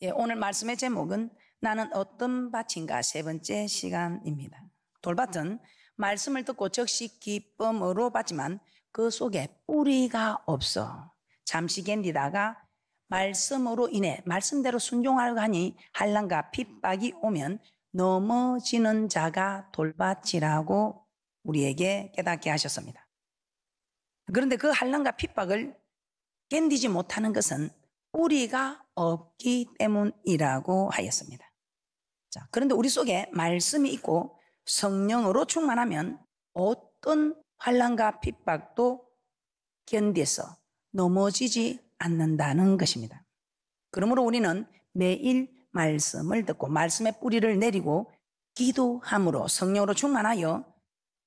오늘 말씀의 제목은 나는 어떤 밭인가 세 번째 시간입니다. 돌밭은 말씀을 듣고 즉시 기쁨으로 받지만 그 속에 뿌리가 없어 잠시 견디다가 말씀으로 인해 말씀대로 순종하려고 하니 한란과 핍박이 오면 넘어지는 자가 돌밭이라고 우리에게 깨닫게 하셨습니다. 그런데 그 한란과 핍박을 견디지 못하는 것은 뿌리가 없기 때문이라고 하였습니다. 자, 그런데 우리 속에 말씀이 있고 성령으로 충만하면 어떤 환난과 핍박도 견뎌서 넘어지지 않는다는 것입니다. 그러므로 우리는 매일 말씀을 듣고 말씀의 뿌리를 내리고 기도함으로 성령으로 충만하여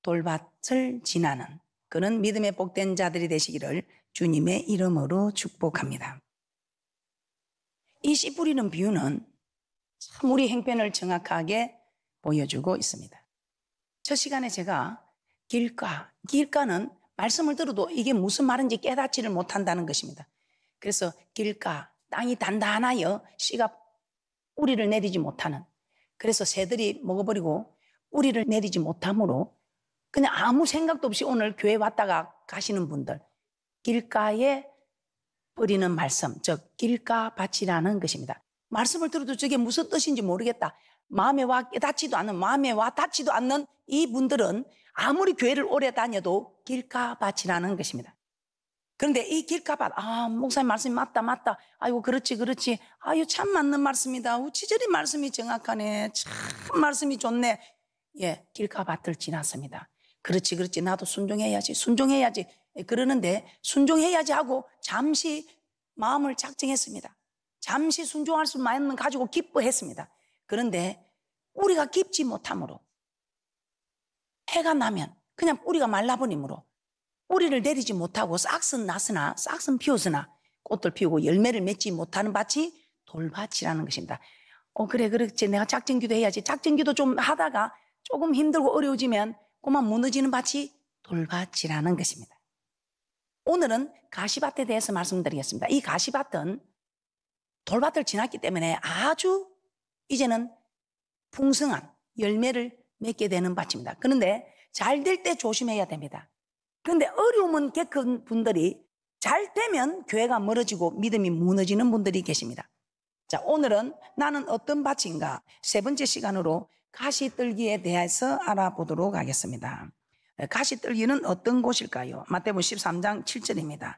돌밭을 지나는 그런 믿음의 복된 자들이 되시기를 주님의 이름으로 축복합니다. 이 씨 뿌리는 비유는 참 우리 행편을 정확하게 보여주고 있습니다. 첫 시간에 제가 길가는 말씀을 들어도 이게 무슨 말인지 깨닫지를 못한다는 것입니다. 그래서 길가, 땅이 단단하여 씨가 뿌리를 내리지 못하는, 그래서 새들이 먹어버리고 뿌리를 내리지 못하므로 그냥 아무 생각도 없이 오늘 교회 왔다가 가시는 분들, 길가에 뿌리는 말씀, 즉 길가밭이라는 것입니다. 말씀을 들어도 저게 무슨 뜻인지 모르겠다, 마음에 와 깨닫지도 않는, 마음에 와 닿지도 않는 이 분들은 아무리 교회를 오래 다녀도 길가밭이라는 것입니다. 그런데 이 길가밭, 목사님 말씀이 맞다, 아이고 그렇지, 아유 참 맞는 말씀이다, 우치저리 말씀이 정확하네, 참 말씀이 좋네. 예, 길가밭을 지났습니다. 그렇지, 나도 순종해야지 그러는데 순종해야지 하고 잠시 마음을 작정했습니다. 잠시 순종할 수 마음을 가지고 기뻐했습니다. 그런데 뿌리가 깊지 못함으로 해가 나면 그냥 뿌리가 말라버리므로 뿌리를 내리지 못하고 싹은 났으나 싹은 피었으나 꽃을 피우고 열매를 맺지 못하는 밭이 돌밭이라는 것입니다. 그렇지, 내가 작정기도 해야지. 작정기도 좀 하다가 조금 힘들고 어려워지면 그만 무너지는 밭이 돌밭이라는 것입니다. 오늘은 가시밭에 대해서 말씀드리겠습니다. 이 가시밭은 돌밭을 지났기 때문에 아주 이제는 풍성한 열매를 맺게 되는 밭입니다. 그런데 잘 될 때 조심해야 됩니다. 그런데 어려움은 겪은 분들이 잘 되면 교회가 멀어지고 믿음이 무너지는 분들이 계십니다. 자, 오늘은 나는 어떤 밭인가 세 번째 시간으로 가시떨기에 대해서 알아보도록 하겠습니다. 가시떨기는 어떤 곳일까요? 마태복음 13장 7절입니다.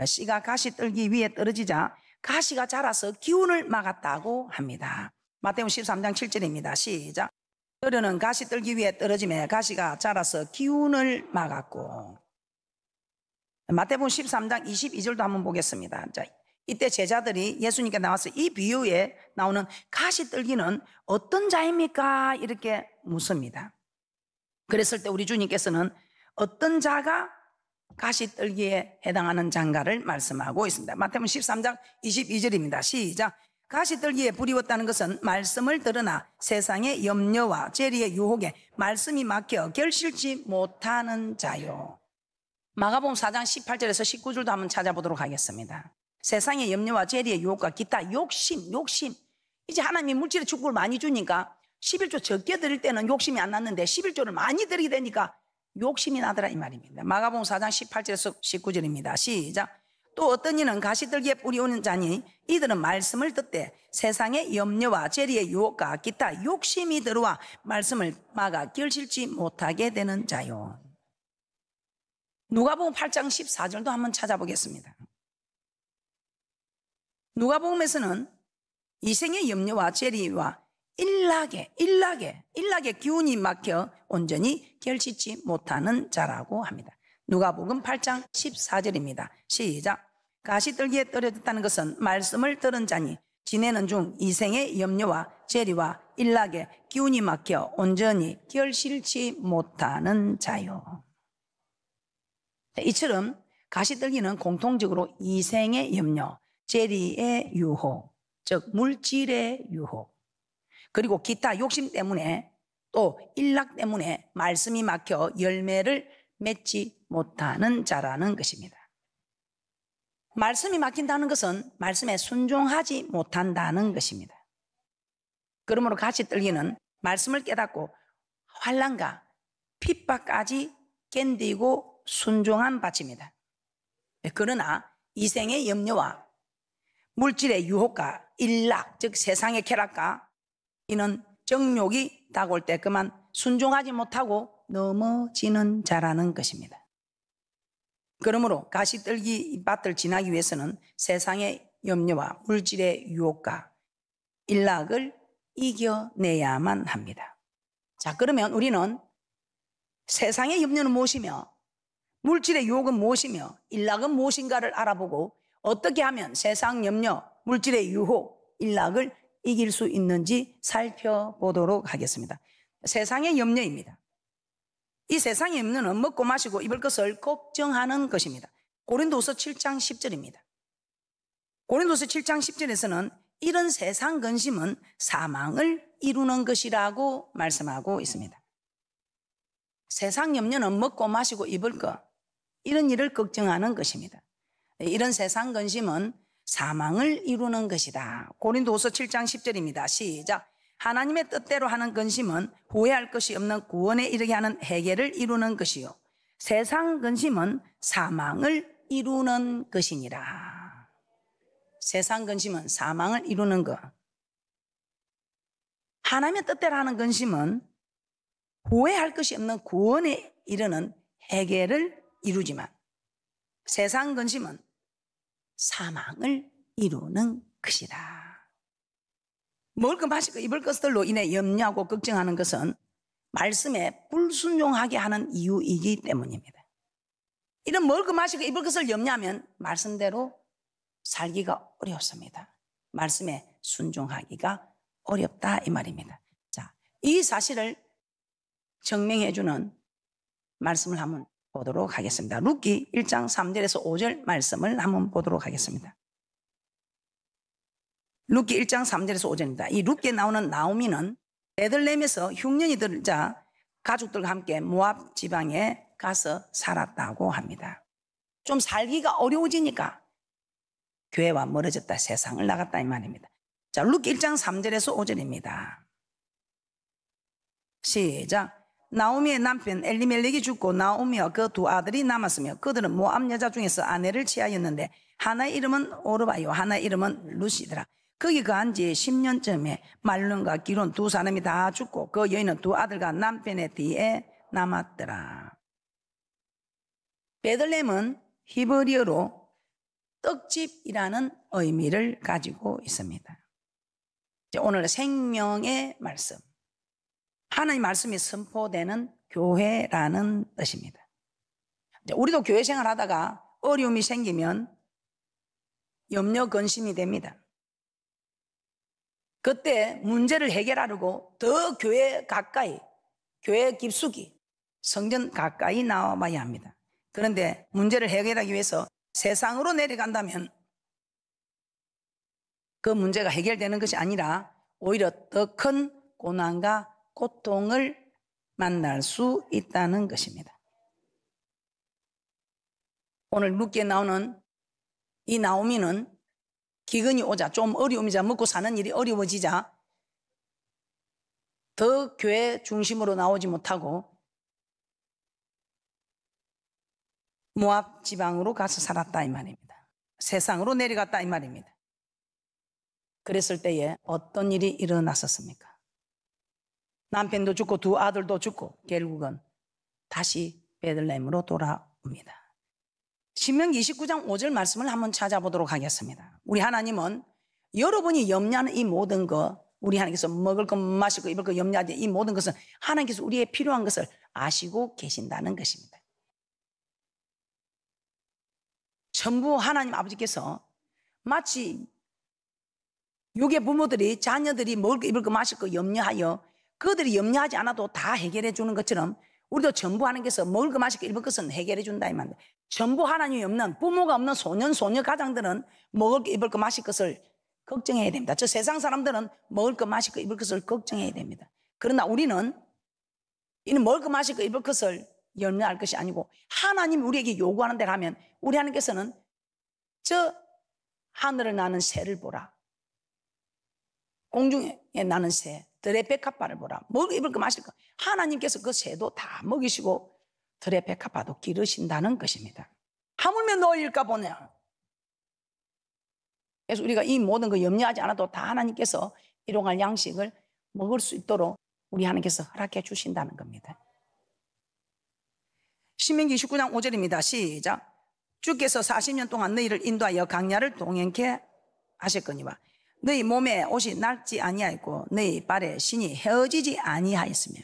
씨가 가시떨기 위에 떨어지자 가시가 자라서 기운을 막았다고 합니다. 마태복음 13장 7절입니다. 시작. 벼르는 가시떨기 위에 떨어지며 가시가 자라서 기운을 막았고. 마태복음 13장 22절도 한번 보겠습니다. 자, 이때 제자들이 예수님께 나와서 이 비유에 나오는 가시떨기는 어떤 자입니까? 이렇게 묻습니다. 그랬을 때 우리 주님께서는 어떤 자가 가시떨기에 해당하는 자인가를 말씀하고 있습니다. 마태복음 13장 22절입니다. 시작. 가시떨기에 불이 왔다는 것은 말씀을 들으나 세상의 염려와 재리의 유혹에 말씀이 막혀 결실치 못하는 자요. 마가복음 4장 18절에서 19절도 한번 찾아보도록 하겠습니다. 세상의 염려와 재리의 유혹과 기타 욕심. 이제 하나님이 물질의 축복을 많이 주니까 11조 적게 드릴 때는 욕심이 안 났는데 11조를 많이 드리게 되니까 욕심이 나더라 이 말입니다. 마가복음 4장 18절에서 19절입니다. 시작. 또 어떤 이는 가시떨기에 뿌리 오는 자니 이들은 말씀을 듣되 세상의 염려와 재리의 유혹과 기타 욕심이 들어와 말씀을 막아 결실치 못하게 되는 자요. 누가복음 8장 14절도 한번 찾아보겠습니다. 누가복음에서는 이생의 염려와 재리와 일락에 기운이 막혀 온전히 결실치 못하는 자라고 합니다. 누가복음 8장 14절입니다. 시작. 가시떨기에 떨어졌다는 것은 말씀을 들은 자니 지내는 중 이생의 염려와 재리와 일락에 기운이 막혀 온전히 결실치 못하는 자요. 이처럼 가시떨기는 공통적으로 이생의 염려, 재리의 유혹, 즉 물질의 유혹, 그리고 기타 욕심 때문에 또 일락 때문에 말씀이 막혀 열매를 맺지 못하는 자라는 것입니다. 말씀이 막힌다는 것은 말씀에 순종하지 못한다는 것입니다. 그러므로 가시떨기는 말씀을 깨닫고 환난과 핍박까지 견디고 순종한 밭입니다. 그러나 이생의 염려와 물질의 유혹과 일락, 즉 세상의 쾌락과 이는 정욕이 다가올 때 그만 순종하지 못하고 넘어지는 자라는 것입니다. 그러므로 가시떨기 밭을 지나기 위해서는 세상의 염려와 물질의 유혹과 일락을 이겨내야만 합니다. 자, 그러면 우리는 세상의 염려는 무엇이며 물질의 유혹은 무엇이며 일락은 무엇인가를 알아보고 어떻게 하면 세상 염려, 물질의 유혹, 일락을 이길 수 있는지 살펴보도록 하겠습니다. 세상의 염려입니다. 이 세상의 염려는 먹고 마시고 입을 것을 걱정하는 것입니다. 고린도서 7장 10절입니다. 고린도서 7장 10절에서는 이런 세상 근심은 사망을 이루는 것이라고 말씀하고 있습니다. 세상 염려는 먹고 마시고 입을 것, 이런 일을 걱정하는 것입니다. 이런 세상 근심은 사망을 이루는 것이다. 고린도후서 7장 10절입니다. 시작. 하나님의 뜻대로 하는 근심은 후회할 것이 없는 구원에 이르게 하는 회개를 이루는 것이요 세상 근심은 사망을 이루는 것이니라. 세상 근심은 사망을 이루는 것. 하나님의 뜻대로 하는 근심은 후회할 것이 없는 구원에 이르는 회개를 이루지만 세상 근심은 사망을 이루는 것이다. 먹을 것 마실 것 입을 것들로 인해 염려하고 걱정하는 것은 말씀에 불순종하게 하는 이유이기 때문입니다. 이런 먹을 것 마실 것 입을 것을 염려하면 말씀대로 살기가 어렵습니다. 말씀에 순종하기가 어렵다 이 말입니다. 자, 이 사실을 증명해 주는 말씀을 한번 보도록 하겠습니다. 룻기 1장 3절에서 5절 말씀을 한번 보도록 하겠습니다. 룻기 1장 3절에서 5절입니다. 이 룻기에 나오는 나오미는 베들레헴에서 흉년이 들자 가족들과 함께 모압 지방에 가서 살았다고 합니다. 좀 살기가 어려워지니까 교회와 멀어졌다, 세상을 나갔다 이 말입니다. 자, 룻기 1장 3절에서 5절입니다. 시작. 나오미의 남편 엘리멜렉이 죽고 나오미와 그 두 아들이 남았으며 그들은 모압 여자 중에서 아내를 취하였는데 하나의 이름은 오르바요 하나의 이름은 루시더라. 거기 거한 지 10년쯤에 말론과 기론 두 사람이 다 죽고 그 여인은 두 아들과 남편의 뒤에 남았더라. 베들레헴은 히브리어로 떡집이라는 의미를 가지고 있습니다. 오늘 생명의 말씀, 하나님 말씀이 선포되는 교회라는 뜻입니다. 우리도 교회 생활하다가 어려움이 생기면 염려 근심이 됩니다. 그때 문제를 해결하려고 더 교회 가까이, 교회 깊숙이, 성전 가까이 나와봐야 합니다. 그런데 문제를 해결하기 위해서 세상으로 내려간다면 그 문제가 해결되는 것이 아니라 오히려 더 큰 고난과 고통을 만날 수 있다는 것입니다. 오늘 룻기에 나오는 이 나오미는 기근이 오자, 좀 어려움이자 먹고 사는 일이 어려워지자 더 교회 중심으로 나오지 못하고 모압 지방으로 가서 살았다 이 말입니다. 세상으로 내려갔다 이 말입니다. 그랬을 때에 어떤 일이 일어났었습니까? 남편도 죽고 두 아들도 죽고 결국은 다시 베들레헴으로 돌아옵니다. 신명기 29장 5절 말씀을 한번 찾아보도록 하겠습니다. 우리 하나님은 여러분이 염려하는 이 모든 것, 우리 하나님께서 먹을 것 마실 것 입을 것 염려하는 이 모든 것은 하나님께서 우리의 필요한 것을 아시고 계신다는 것입니다. 전부 하나님 아버지께서 마치 육의 부모들이 자녀들이 먹을 거 입을 거 마실 거 염려하여 그들이 염려하지 않아도 다 해결해 주는 것처럼 우리도 전부 하나님께서 먹을 거 마실 거 입을 것은 해결해 준다 이 말입니다. 전부 하나님이 없는 부모가 없는 소년 소녀 가장들은 먹을 거 입을 거 마실 것을 걱정해야 됩니다. 저 세상 사람들은 먹을 거 마실 거 입을 것을 걱정해야 됩니다. 그러나 우리는 이는 먹을 거 마실 거 입을 것을 염려할 것이 아니고 하나님이 우리에게 요구하는 대로 하면 우리 하나님께서는 저 하늘을 나는 새를 보라. 공중에 나는 새, 들의 백합화를 보라. 먹을 입을 거 마실 거. 하나님께서 그 새도 다 먹이시고 들의 백합화도 기르신다는 것입니다. 하물며 너일까 보네. 그래서 우리가 이 모든 거 염려하지 않아도 다 하나님께서 일용할 양식을 먹을 수 있도록 우리 하나님께서 허락해 주신다는 겁니다. 신명기 29장 5절입니다. 시작. 주께서 40년 동안 너희를 인도하여 광야를 동행케 하셨거니와 너희 몸에 옷이 낡지 아니하였고 너희 발에 신이 헤어지지 아니하였으며.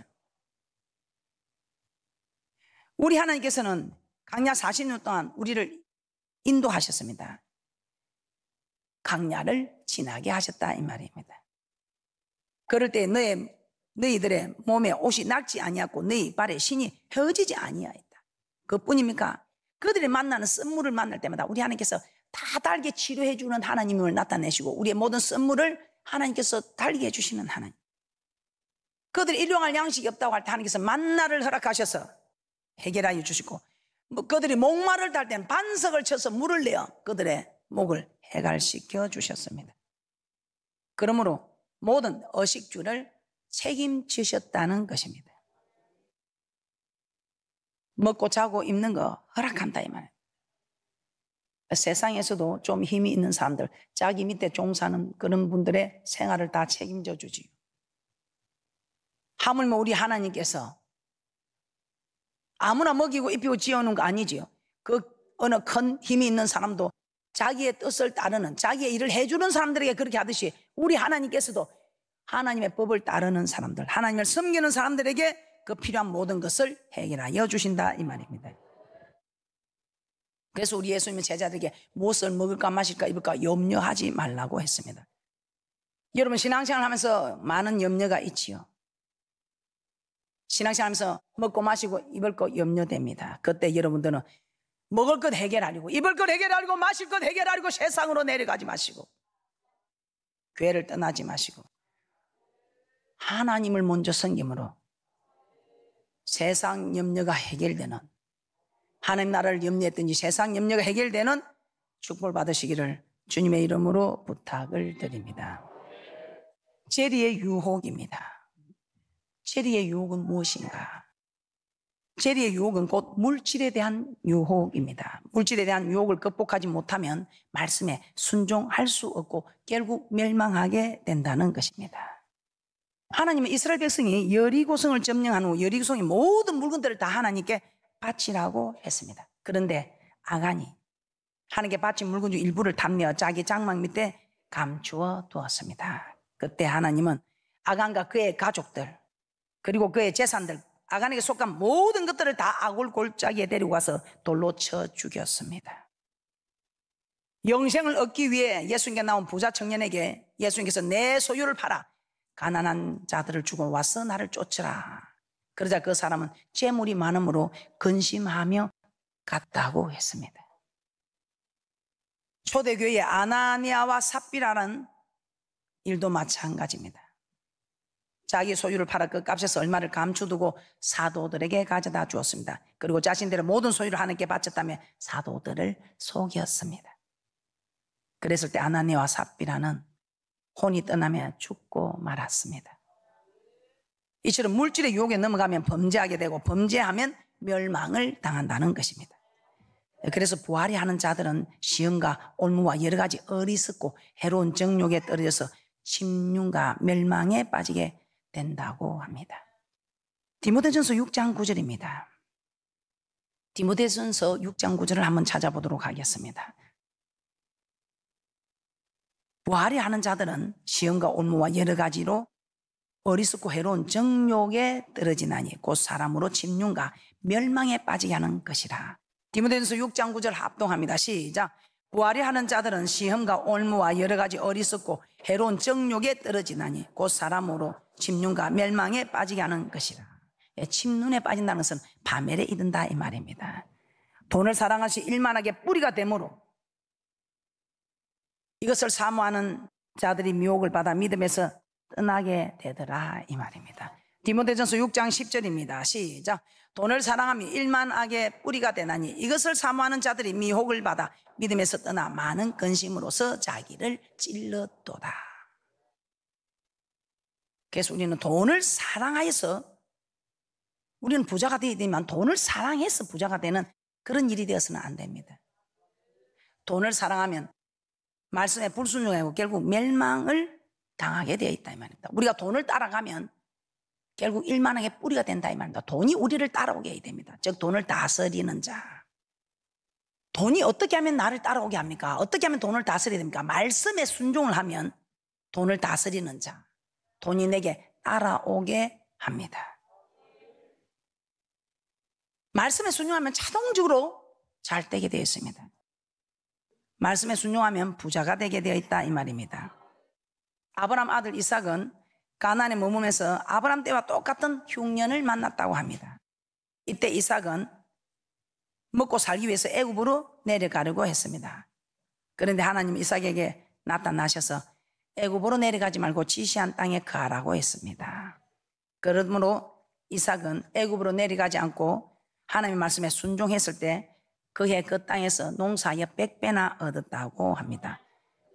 우리 하나님께서는 광야 40년 동안 우리를 인도하셨습니다. 광야를 지나게 하셨다 이 말입니다. 그럴 때 너희들의 몸에 옷이 낡지 아니하고 너희 발에 신이 헤어지지 아니하였다. 그뿐입니까? 그들이 만나는 썸물을 만날 때마다 우리 하나님께서 다 달게 치료해 주는 하나님을 나타내시고 우리의 모든 썸물을 하나님께서 달게 해주시는 하나님. 그들이 일용할 양식이 없다고 할 때 하나님께서 만나를 허락하셔서 해결하여 주시고 그들이 목마를 탈 때는 반석을 쳐서 물을 내어 그들의 목을 해갈시켜 주셨습니다. 그러므로 모든 어식주를 책임지셨다는 것입니다. 먹고 자고 입는 거 허락한다 이 말이에요. 세상에서도 좀 힘이 있는 사람들, 자기 밑에 종사하는 그런 분들의 생활을 다 책임져 주지요. 하물며 우리 하나님께서 아무나 먹이고 입히고 지어오는 거 아니지요. 그 어느 큰 힘이 있는 사람도 자기의 뜻을 따르는, 자기의 일을 해주는 사람들에게 그렇게 하듯이 우리 하나님께서도 하나님의 법을 따르는 사람들, 하나님을 섬기는 사람들에게 그 필요한 모든 것을 해결하여 주신다 이 말입니다. 그래서 우리 예수님은 제자들에게 무엇을 먹을까 마실까 입을까 염려하지 말라고 했습니다. 여러분 신앙생활 하면서 많은 염려가 있지요. 신앙생활 하면서 먹고 마시고 입을 거 염려됩니다. 그때 여러분들은 먹을 것 해결하려고 입을 것 해결하려고 마실 것 해결하려고 세상으로 내려가지 마시고 교회를 떠나지 마시고 하나님을 먼저 섬김으로 세상 염려가 해결되는, 하나님 나라를 염려했든지 세상 염려가 해결되는 축복을 받으시기를 주님의 이름으로 부탁을 드립니다. 재리의 유혹입니다. 재리의 유혹은 무엇인가? 재리의 유혹은 곧 물질에 대한 유혹입니다. 물질에 대한 유혹을 극복하지 못하면 말씀에 순종할 수 없고 결국 멸망하게 된다는 것입니다. 하나님은 이스라엘 백성이 여리고성을 점령한 후 여리고성의 모든 물건들을 다 하나님께 바치라고 했습니다. 그런데 아간이 하나님께 바친 물건 중 일부를 탐내어 자기 장막 밑에 감추어 두었습니다. 그때 하나님은 아간과 그의 가족들 그리고 그의 재산들, 아간에게 속한 모든 것들을 다 아골 골짜기에 데리고 가서 돌로 쳐 죽였습니다. 영생을 얻기 위해 예수님께 나온 부자 청년에게 예수님께서 내 소유를 팔아 가난한 자들을 주고 와서 나를 쫓으라. 그러자 그 사람은 재물이 많음으로 근심하며 갔다고 했습니다. 초대교회의 아나니아와 삽비라는 일도 마찬가지입니다. 자기 소유를 팔아 그 값에서 얼마를 감추두고 사도들에게 가져다 주었습니다. 그리고 자신들의 모든 소유를 하나님께 바쳤다며 사도들을 속였습니다. 그랬을 때 아나니아와 삽비라는 혼이 떠나며 죽고 말았습니다. 이처럼 물질의 유혹에 넘어가면 범죄하게 되고 범죄하면 멸망을 당한다는 것입니다. 그래서 부활이 하는 자들은 시험과 올무와 여러 가지 어리석고 해로운 정욕에 떨어져서 침륜과 멸망에 빠지게 된다고 합니다. 디모데전서 6장 9절입니다. 디모데전서 6장 9절을 한번 찾아보도록 하겠습니다. 부활이 하는 자들은 시험과 올무와 여러 가지로 어리석고 해로운 정욕에 떨어지나니 곧 사람으로 침륜과 멸망에 빠지게 하는 것이라. 디모데전서 6장 9절 합동합니다. 시작. 부활이 하는 자들은 시험과 올무와 여러 가지 어리석고 해로운 정욕에 떨어지나니 곧 사람으로 침륜과 멸망에 빠지게 하는 것이라. 침륜에 빠진다는 것은 파멸에 이른다 이 말입니다. 돈을 사랑하시 일만하게 뿌리가 되므로 이것을 사모하는 자들이 미혹을 받아 믿음에서 떠나게 되더라 이 말입니다. 디모데전서 6장 10절입니다. 시작. 돈을 사랑하며 일만 악의 뿌리가 되나니 이것을 사모하는 자들이 미혹을 받아 믿음에서 떠나 많은 근심으로서 자기를 찔렀도다. 그래서 우리는 돈을 사랑하여서, 우리는 부자가 되어야 되지만 돈을 사랑해서 부자가 되는 그런 일이 되어서는 안 됩니다. 돈을 사랑하면 말씀에 불순종하고 결국 멸망을 당하게 되어 있다 이 말입니다. 우리가 돈을 따라가면 결국 일만하게 뿌리가 된다 이 말입니다. 돈이 우리를 따라오게 해야 됩니다. 즉 돈을 다스리는 자. 돈이 어떻게 하면 나를 따라오게 합니까? 어떻게 하면 돈을 다스려야 됩니까? 말씀에 순종을 하면 돈을 다스리는 자, 돈이 내게 따라오게 합니다. 말씀에 순종하면 자동적으로 잘 되게 되어 있습니다. 말씀에 순종하면 부자가 되게 되어 있다 이 말입니다. 아브라함 아들 이삭은 가나안에 머무면서 아브라함 때와 똑같은 흉년을 만났다고 합니다. 이때 이삭은 먹고 살기 위해서 애굽으로 내려가려고 했습니다. 그런데 하나님 이삭에게 나타나셔서 애굽으로 내려가지 말고 지시한 땅에 거하라고 했습니다. 그러므로 이삭은 애굽으로 내려가지 않고 하나님의 말씀에 순종했을 때 그해 그 땅에서 농사하여 100배나 얻었다고 합니다.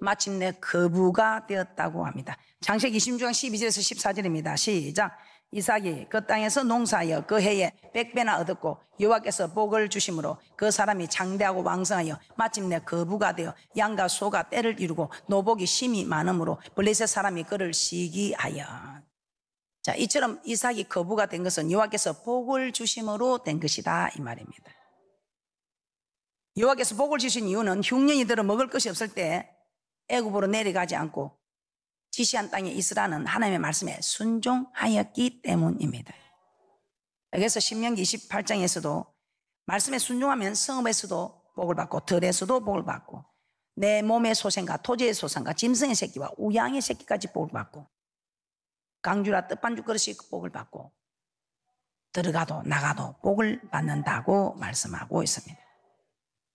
마침내 거부가 되었다고 합니다. 창세기 26장 12절에서 14절입니다. 시작. 이삭이 그 땅에서 농사하여 그 해에 100배나 얻었고 여호와께서 복을 주심으로 그 사람이 장대하고 왕성하여 마침내 거부가 되어 양과 소가 떼를 이루고 노복이 심히 많으므로 블레셋 사람이 그를 시기하여. 자, 이처럼 이삭이 거부가 된 것은 여호와께서 복을 주심으로 된 것이다 이 말입니다. 여호와께서 복을 주신 이유는 흉년이 들어 먹을 것이 없을 때 애굽으로 내려가지 않고 지시한 땅에 있으라는 하나님의 말씀에 순종하였기 때문입니다. 그래서 신명기 28장에서도 말씀에 순종하면 성읍에서도 복을 받고 들에서도 복을 받고 내 몸의 소생과 토지의 소생과 짐승의 새끼와 우양의 새끼까지 복을 받고 강주라 떡반죽 그릇이 복을 받고 들어가도 나가도 복을 받는다고 말씀하고 있습니다.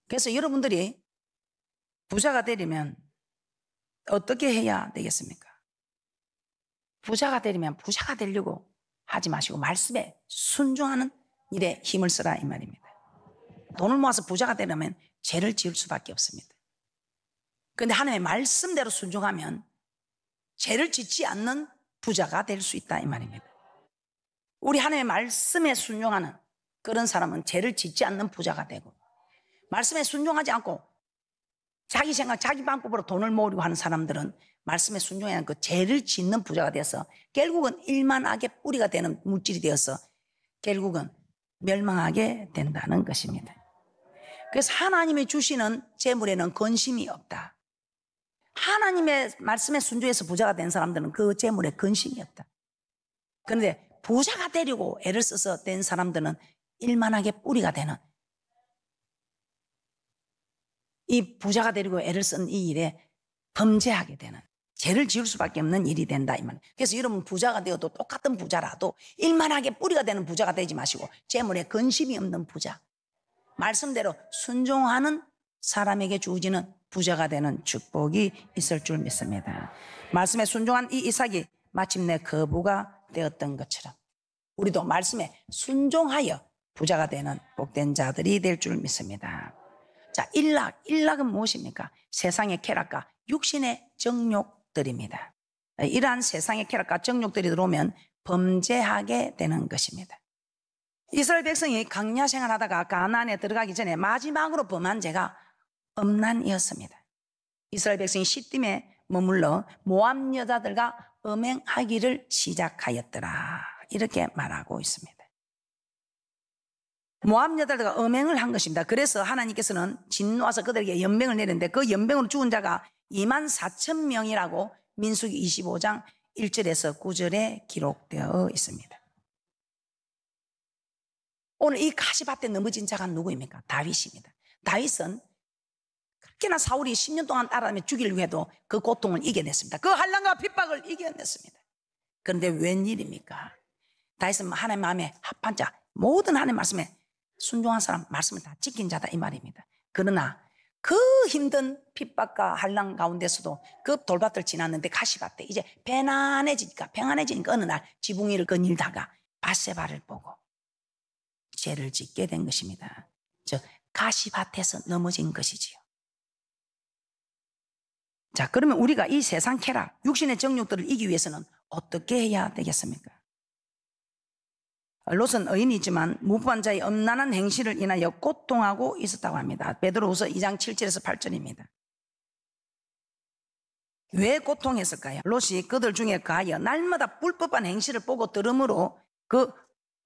그래서 여러분들이 부자가 되려면 어떻게 해야 되겠습니까? 부자가 되려면 부자가 되려고 하지 마시고 말씀에 순종하는 일에 힘을 쓰라 이 말입니다. 돈을 모아서 부자가 되려면 죄를 지을 수밖에 없습니다. 그런데 하나님의 말씀대로 순종하면 죄를 짓지 않는 부자가 될 수 있다 이 말입니다. 우리 하나님의 말씀에 순종하는 그런 사람은 죄를 짓지 않는 부자가 되고, 말씀에 순종하지 않고 자기 생각, 자기 방법으로 돈을 모으려고 하는 사람들은 말씀에 순종해야 하는 그 죄를 짓는 부자가 되어서 결국은 일만하게 뿌리가 되는 물질이 되어서 결국은 멸망하게 된다는 것입니다. 그래서 하나님이 주시는 재물에는 근심이 없다. 하나님의 말씀에 순종해서 부자가 된 사람들은 그 재물에 근심이 없다. 그런데 부자가 되려고 애를 써서 된 사람들은 일만하게 뿌리가 되는, 이 부자가 되려고 애를 쓴 이 일에 범죄하게 되는, 죄를 지을 수밖에 없는 일이 된다 이 말. 그래서 여러분 부자가 되어도 똑같은 부자라도 일만하게 뿌리가 되는 부자가 되지 마시고 재물에 근심이 없는 부자, 말씀대로 순종하는 사람에게 주어지는 부자가 되는 축복이 있을 줄 믿습니다. 말씀에 순종한 이 이삭이 마침내 거부가 되었던 것처럼 우리도 말씀에 순종하여 부자가 되는 복된 자들이 될 줄 믿습니다. 자, 일락은 무엇입니까? 세상의 쾌락과 육신의 정욕들입니다. 이러한 세상의 쾌락과 정욕들이 들어오면 범죄하게 되는 것입니다. 이스라엘 백성이 광야 생활하다가 가나안에 들어가기 전에 마지막으로 범한 죄가 음란이었습니다. 이스라엘 백성이 시딤에 머물러 모압 여자들과 음행하기를 시작하였더라, 이렇게 말하고 있습니다. 모압 여자들과 음행을 한 것입니다. 그래서 하나님께서는 진노하서 그들에게 연병을 내렸는데 그 연병으로 죽은 자가 24,000명이라고 민수기 25장 1절에서 9절에 기록되어 있습니다. 오늘 이 가시밭에 넘어진 자가 누구입니까? 다윗입니다. 다윗은 그렇게나 사울이 10년 동안 따라다니며 죽이려고 해도 그 고통을 이겨냈습니다. 그 환난과 핍박을 이겨냈습니다. 그런데 웬일입니까? 다윗은 하나님 마음에 합한 자, 모든 하나님 말씀에 순종한 사람, 말씀을 다 지킨 자다 이 말입니다. 그러나 그 힘든 핍박과 한란 가운데서도 그 돌밭을 지났는데 가시밭에 이제 편안해지니까 어느 날 지붕 위를 거닐다가 밧세바를 보고 죄를 짓게 된 것입니다. 즉 가시밭에서 넘어진 것이지요. 자, 그러면 우리가 이 세상 쾌락, 육신의 정욕들을 이기기 위해서는 어떻게 해야 되겠습니까? 롯은 의인이지만 무부한 자의 엄난한 행실을 인하여 고통하고 있었다고 합니다. 베드로후서 2장 7절에서 8절입니다. 왜 고통했을까요? 롯이 그들 중에 가하여 날마다 불법한 행실을 보고 들으므로 그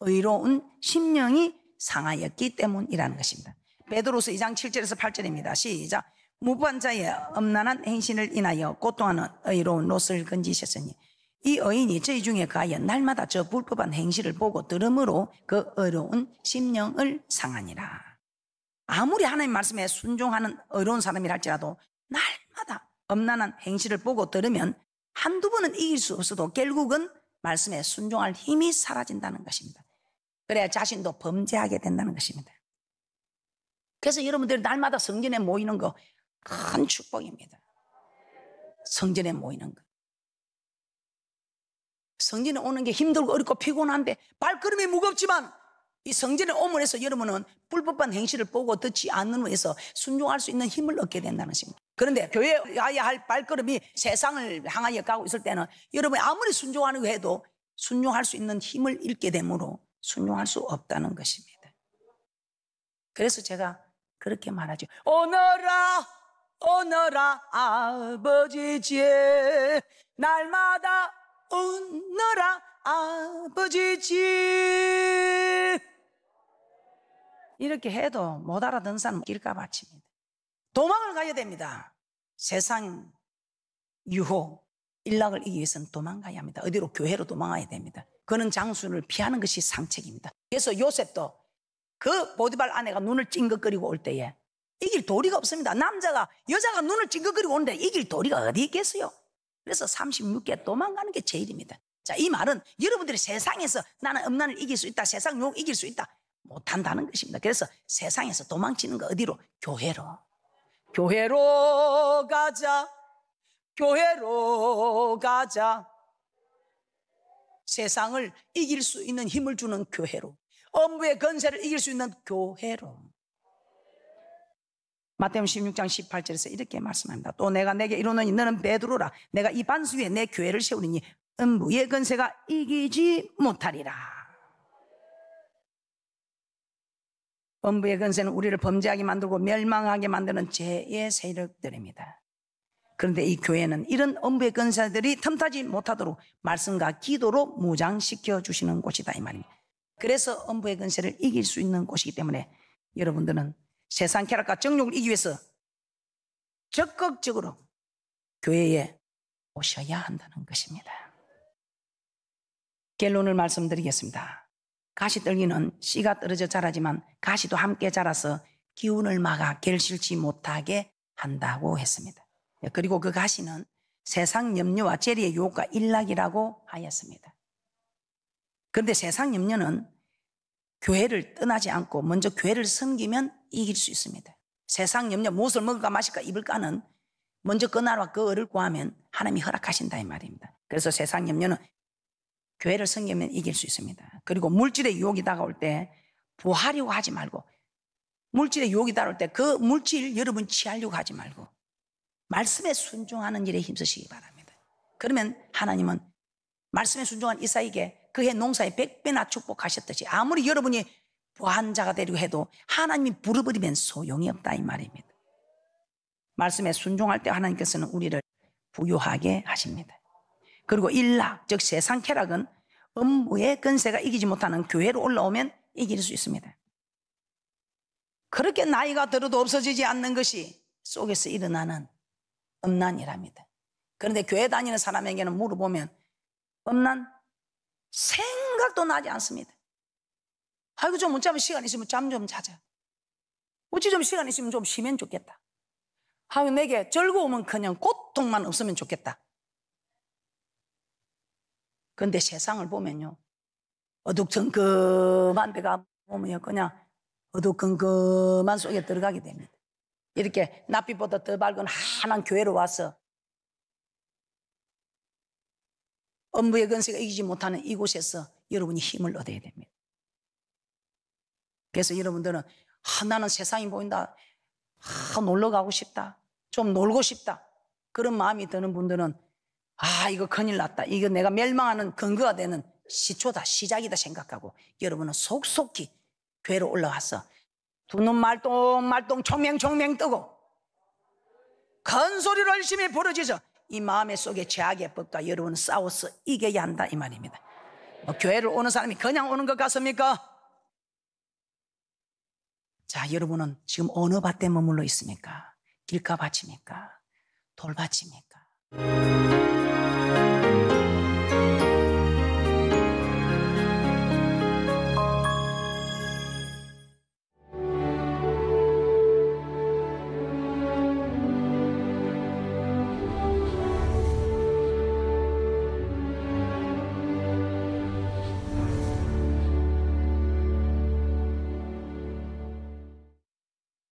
의로운 심령이 상하였기 때문이라는 것입니다. 베드로후서 2장 7절에서 8절입니다. 시작. 무부한 자의 엄난한 행실을 인하여 고통하는 의로운 롯을 건지셨으니 이 의인이 저희 중에 가하여 날마다 저 불법한 행실을 보고 들으므로 그 의로운 심령을 상하니라. 아무리 하나님 말씀에 순종하는 의로운 사람이라 할지라도 날마다 엄난한 행실을 보고 들으면 한두 번은 이길 수 없어도 결국은 말씀에 순종할 힘이 사라진다는 것입니다. 그래야 자신도 범죄하게 된다는 것입니다. 그래서 여러분들이 날마다 성전에 모이는 거 큰 축복입니다. 성전에 모이는 거. 성전에 오는 게 힘들고 어렵고 피곤한데 발걸음이 무겁지만 이 성전에 오므로 해서 여러분은 불법한 행실을 보고 듣지 않는 해서 순종할 수 있는 힘을 얻게 된다는 것입니다. 그런데 교회에 가야 할 발걸음이 세상을 향하여 가고 있을 때는 여러분이 아무리 순종하는 거 해도 순종할 수 있는 힘을 잃게 되므로 순종할 수 없다는 것입니다. 그래서 제가 그렇게 말하죠. 오너라 아버지 집 날마다 오너라 아버지 집 이렇게 해도 못 알아듣는 사람은 길가 바칩니다. 도망을 가야 됩니다. 세상 유혹 일락을 이기기 위해서는 도망가야 합니다. 어디로? 교회로 도망가야 됩니다. 그런 장수를 피하는 것이 상책입니다. 그래서 요셉도 그 보디발 아내가 눈을 찡긋거리고 올 때에 이길 도리가 없습니다. 여자가 눈을 찡긋거리고 오는데 이길 도리가 어디 있겠어요? 그래서 36개 도망가는 게 제일입니다. 자, 이 말은 여러분들이 세상에서 나는 음란을 이길 수 있다, 세상 유혹 이길 수 있다 못한다는 것입니다. 그래서 세상에서 도망치는 거 어디로? 교회로 가자. 세상을 이길 수 있는 힘을 주는 교회로, 엄부의 권세를 이길 수 있는 교회로. 마태복음 16장 18절에서 이렇게 말씀합니다. 또 내가 내게 이르노니 너는 베드로라. 내가 이 반수 위에 내 교회를 세우리니 음부의 권세가 이기지 못하리라. 음부의 권세는 우리를 범죄하게 만들고 멸망하게 만드는 죄의 세력들입니다. 그런데 이 교회는 이런 음부의 권세들이 틈타지 못하도록 말씀과 기도로 무장시켜 주시는 곳이다 이 말입니다. 그래서 음부의 권세를 이길 수 있는 곳이기 때문에 여러분들은 세상 쾌락과 정욕을 이기기 위해서 적극적으로 교회에 오셔야 한다는 것입니다. 결론을 말씀드리겠습니다. 가시떨기는 씨가 떨어져 자라지만 가시도 함께 자라서 기운을 막아 결실치 못하게 한다고 했습니다. 그리고 그 가시는 세상 염려와 재리의 유혹과 일락이라고 하였습니다. 그런데 세상 염려는 교회를 떠나지 않고 먼저 교회를 섬기면 이길 수 있습니다. 세상 염려, 무엇을 먹을까 마실까 입을까는 먼저 그 나라와 그 을을 구하면 하나님이 허락하신다 이 말입니다. 그래서 세상 염려는 교회를 섬기면 이길 수 있습니다. 그리고 물질의 유혹이 다가올 때 부하려고 하지 말고, 물질의 유혹이 다가올 때 그 물질 여러분 취하려고 하지 말고 말씀에 순종하는 일에 힘쓰시기 바랍니다. 그러면 하나님은 말씀에 순종한 이삭에게 그의 농사에 100배나 축복하셨듯이 아무리 여러분이 부한 자가 되려고 해도 하나님이 불어버리면 소용이 없다 이 말입니다. 말씀에 순종할 때 하나님께서는 우리를 부유하게 하십니다. 그리고 일락, 즉 세상 쾌락은 음부의 권세가 이기지 못하는 교회로 올라오면 이길 수 있습니다. 그렇게 나이가 들어도 없어지지 않는 것이 속에서 일어나는 음란이랍니다. 그런데 교회 다니는 사람에게는 물어보면 음란 생각도 나지 않습니다. 아이고 좀 어차피 시간 있으면 잠 좀 자자. 어찌 좀 시간 있으면 좀 쉬면 좋겠다. 아이고 내게 즐거움은 그냥 고통만 없으면 좋겠다. 그런데 세상을 보면요, 어둑성금한 데가 보면요 그냥 어둑컴컴한 속에 들어가게 됩니다. 이렇게 낯빛보다 더 밝은 환한 교회로 와서 음부의 권세가 이기지 못하는 이곳에서 여러분이 힘을 얻어야 됩니다. 그래서 여러분들은 나는 세상이 보인다, 놀러 가고 싶다, 좀 놀고 싶다, 그런 마음이 드는 분들은 이거 큰일 났다, 이거 내가 멸망하는 근거가 되는 시초다, 시작이다 생각하고 여러분은 속속히 교회로 올라와서 두 눈 말똥말똥 총명총명 뜨고 큰 소리로 열심히 부르짖어 이 마음의 속에 죄악의 법과 여러분은 싸워서 이겨야 한다 이 말입니다. 교회를 오는 사람이 그냥 오는 것 같습니까? 자, 여러분은 지금 어느 밭에 머물러 있습니까? 길가밭입니까? 돌밭입니까?